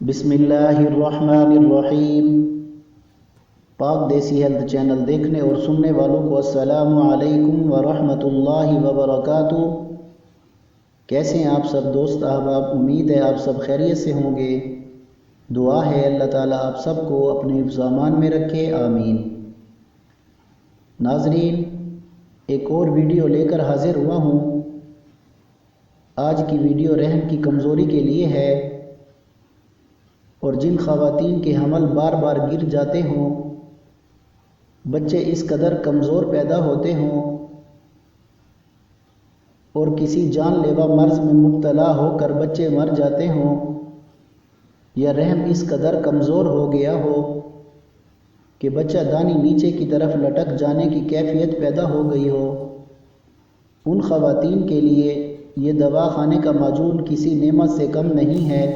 بسم اللہ الرحمن الرحیم۔ پاک دیسی ہیلتھ چینل دیکھنے اور سننے والوں کو السلام علیکم ورحمۃ اللہ وبرکاتہ۔ کیسے ہیں آپ سب دوست احباب؟ امید ہے آپ سب خیریت سے ہوں گے۔ دعا ہے اللہ تعالیٰ آپ سب کو اپنے حفظ و امان میں رکھے، آمین۔ ناظرین، ایک اور ویڈیو لے کر حاضر ہوا ہوں۔ آج کی ویڈیو رحم کی کمزوری کے لیے ہے، اور جن خواتین کے حمل بار بار گر جاتے ہوں، بچے اس قدر کمزور پیدا ہوتے ہوں اور کسی جان لیوا مرض میں مبتلا ہو کر بچے مر جاتے ہوں، یا رحم اس قدر کمزور ہو گیا ہو کہ بچہ دانی نیچے کی طرف لٹک جانے کی کیفیت پیدا ہو گئی ہو، ان خواتین کے لیے یہ دوا خانے کا معجون کسی نعمت سے کم نہیں ہے،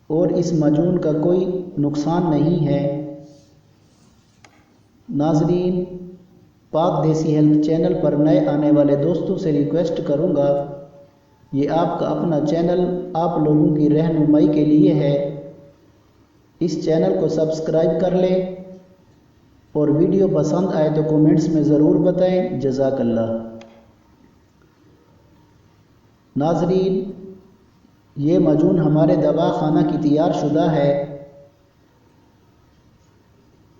اور اس معجون کا کوئی نقصان نہیں ہے۔ ناظرین، پاک دیسی ہیلتھ چینل پر نئے آنے والے دوستوں سے ریکویسٹ کروں گا، یہ آپ کا اپنا چینل آپ لوگوں کی رہنمائی کے لیے ہے۔ اس چینل کو سبسکرائب کر لیں، اور ویڈیو پسند آئے تو کومنٹس میں ضرور بتائیں۔ جزاک اللہ۔ ناظرین، یہ معجون ہمارے دوا خانہ کی تیار شدہ ہے،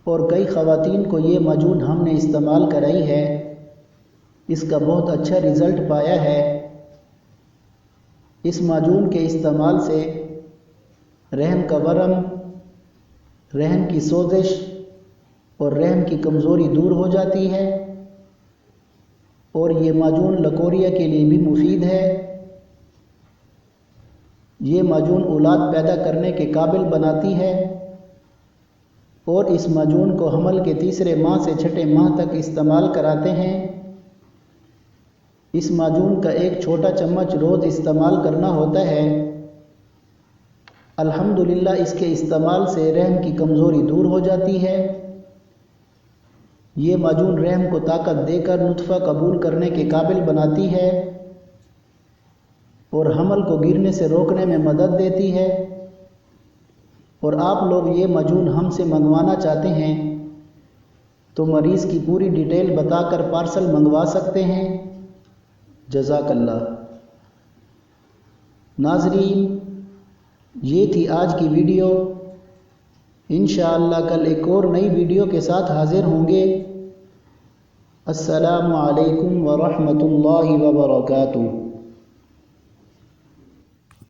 اور کئی خواتین کو یہ معجون ہم نے استعمال کرائی ہے، اس کا بہت اچھا رزلٹ پایا ہے۔ اس معجون کے استعمال سے رحم کا ورم، رحم کی سوزش اور رحم کی کمزوری دور ہو جاتی ہے، اور یہ معجون لکوریا کے لیے بھی مفید ہے۔ یہ معجون اولاد پیدا کرنے کے قابل بناتی ہے، اور اس معجون کو حمل کے تیسرے ماہ سے چھٹے ماہ تک استعمال کراتے ہیں۔ اس معجون کا ایک چھوٹا چمچ روز استعمال کرنا ہوتا ہے۔ الحمدللہ اس کے استعمال سے رحم کی کمزوری دور ہو جاتی ہے۔ یہ معجون رحم کو طاقت دے کر نطفہ قبول کرنے کے قابل بناتی ہے، اور حمل کو گرنے سے روکنے میں مدد دیتی ہے۔ اور آپ لوگ یہ معجون ہم سے منگوانا چاہتے ہیں تو مریض کی پوری ڈیٹیل بتا کر پارسل منگوا سکتے ہیں۔ جزاک اللہ۔ ناظرین، یہ تھی آج کی ویڈیو۔ انشاءاللہ کل ایک اور نئی ویڈیو کے ساتھ حاضر ہوں گے۔ السلام علیکم ورحمۃ اللہ وبرکاتہ۔